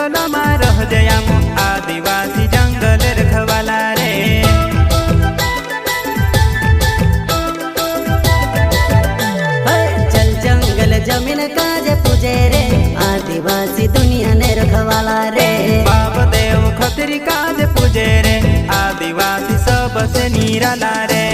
जंगलમાં રહજે આમ आदिवासी जंगल रखवाला रे। चल जंगल जमीन काजे पूजे रे आदिवासी दुनिया ने रखवाला रे। बाप देव खतरी काजे पूजे रे आदिवासी सबसे निराला रे।